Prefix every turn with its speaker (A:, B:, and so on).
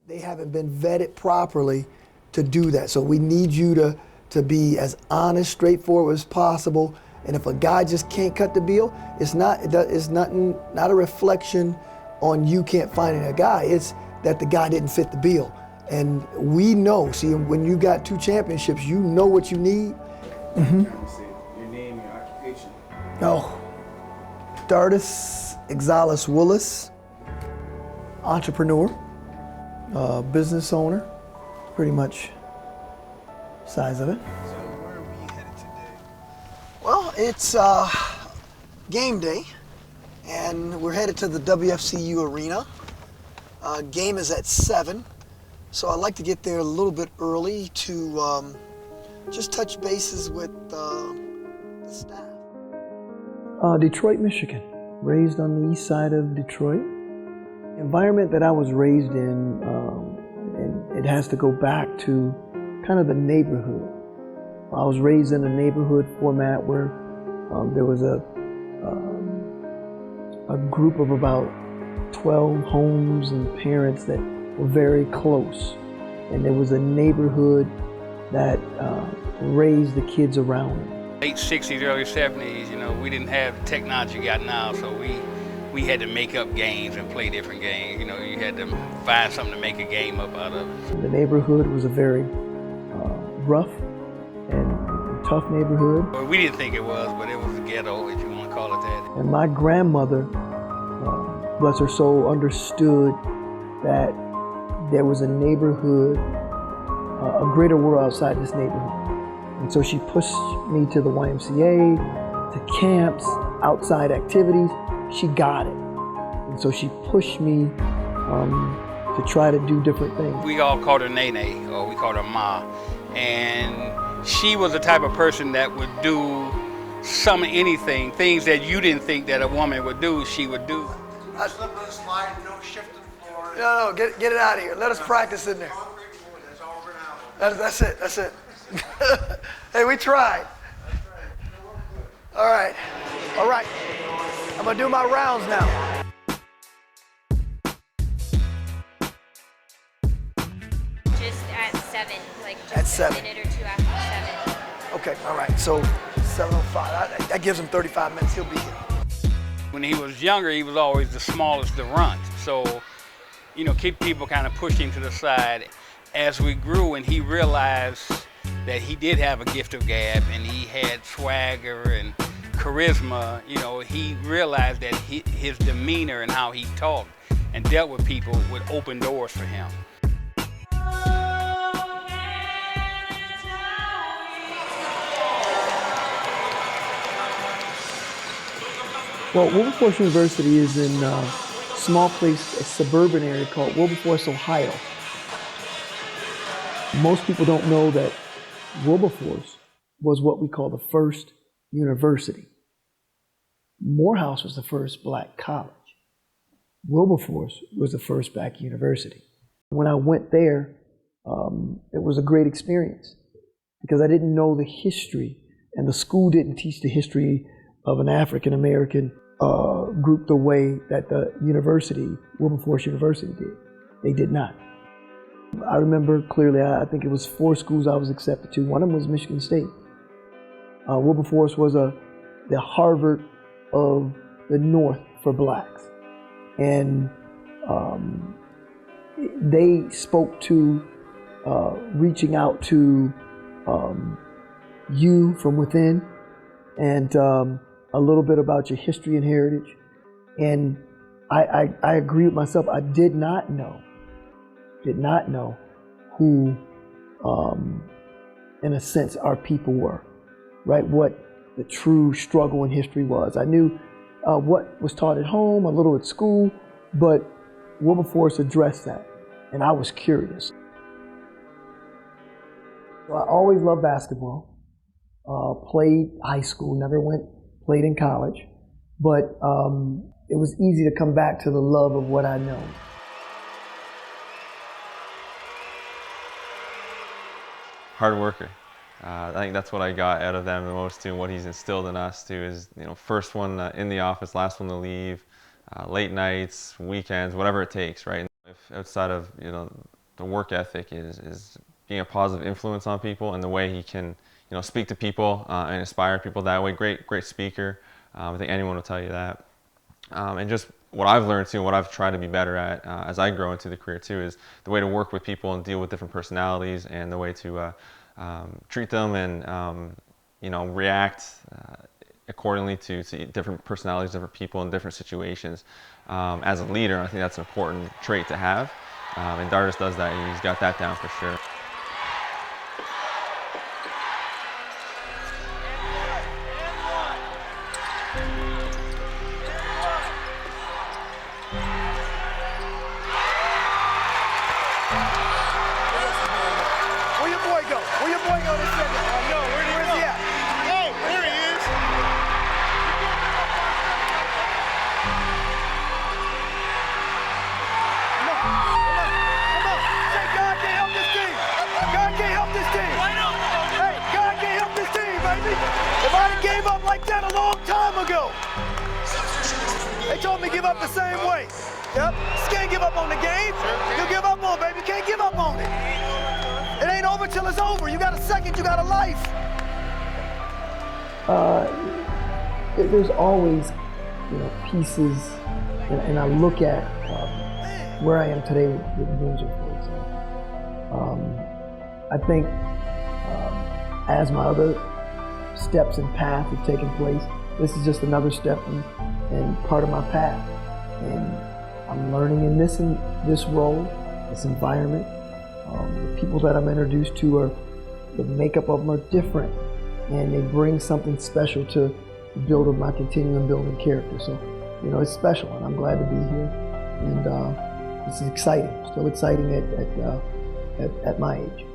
A: They haven't been vetted properly to do that. So we need you to be as honest, straightforward as possible. And if a guy just can't cut the bill, it's not a reflection on you can't find a guy. It's that the guy didn't fit the bill. And we know, see, when you got 2 championships, you know what you need.
B: Your name, your occupation.
A: Oh, Dartis Willis, entrepreneur, business owner, pretty much size of it.
B: So where are we headed today?
A: Well, it's game day, and we're headed to the WFCU arena. Game is at 7, so I'd like to get there a little bit early to just touch bases with the staff. Detroit, Michigan. Raised on the east side of Detroit. The environment that I was raised in, and it has to go back to kind of the neighborhood. I was raised in a neighborhood format where there was a group of about 12 homes and parents that were very close. And there was a neighborhood that raised the kids around them.
C: Late 60s, early 70s, you know, we didn't have the technology we got now, so we had to make up games and play different games. You know, you had to find something to make a game up out of it.
A: The neighborhood was a very rough and tough neighborhood.
C: Well, we didn't think it was, but it was a ghetto, if you want to call it that.
A: And my grandmother, bless her soul, understood that there was a neighborhood, a greater world outside this neighborhood. And so she pushed me to the YMCA, to camps, outside activities. She got it. And so she pushed me to try to do different things.
C: We all called her Nene, or we called her Ma. And she was the type of person that would do anything, things that you didn't think that a woman would do, she would do.
B: Slip and slide, no shifting floor.
A: No, get it out of here. Let us practice in there.
B: That's all we're gonna have.
A: That's it. Hey, we tried. All right. I'm gonna do my rounds now.
D: Just at 7, like just
A: At 7.
D: a minute or 2 after 7.
A: Okay, all right. So 7:05. That gives him 35 minutes. He'll be here.
C: When he was younger, he was always the smallest to runt. So, you know, keep people kind of pushed him to the side. As we grew and he realized that he did have a gift of gab and he had swagger and charisma, you know, he realized that his demeanor and how he talked and dealt with people would open doors for him.
A: Well, Wilberforce University is in a small place, a suburban area called Wilberforce, Ohio. Most people don't know that Wilberforce was what we call the first university. Morehouse was the first black college. Wilberforce was the first black university. When I went there, it was a great experience because I didn't know the history, and the school didn't teach the history of an African-American group the way that the university, Wilberforce University, did. They did not. I remember clearly, I think it was 4 schools I was accepted to. One of them was Michigan State. Wilberforce was the Harvard of the North for blacks. And they spoke to reaching out to you from within and a little bit about your history and heritage. And I agree with myself. I did not know who, in a sense, our people were, right? What the true struggle in history was. I knew what was taught at home, a little at school, but Wilberforce addressed that, and I was curious. So I always loved basketball, played high school, never played in college, but it was easy to come back to the love of what I know.
E: Hard worker. I think that's what I got out of them the most too, and what he's instilled in us too is, you know, first one in the office, last one to leave, late nights, weekends, whatever it takes, right? If outside of, you know, the work ethic is being a positive influence on people, and the way he can, speak to people and inspire people that way. Great speaker. I think anyone will tell you that. And just what I've learned too, what I've tried to be better at as I grow into the career too, is the way to work with people and deal with different personalities, and the way to treat them and react accordingly to different personalities, different people in different situations. As a leader, I think that's an important trait to have, and Dartis does that. He's got that down for sure.
B: Where your boy go? Where your boy go this second? No, where's he at? Hey, there he is. Come on. Say God can't help this team. God can't help this team. Hey, God can't help this team, baby. If I'd have gave up like that a long time ago. They told me give up the same way. Yep. You can't give up on the game. You give up on it, baby. You can't give up on it. It ain't over till it's over. You got a second, you got a life.
A: There's always, pieces, and I look at where I am today with Windsor, for example. I think as my other steps and path have taken place, this is just another step and part of my path. And I'm learning in this role, this environment. The people that I'm introduced to the makeup of them are different, and they bring something special to the build of my continuing building character. So, it's special, and I'm glad to be here. And this is exciting, still exciting at my age.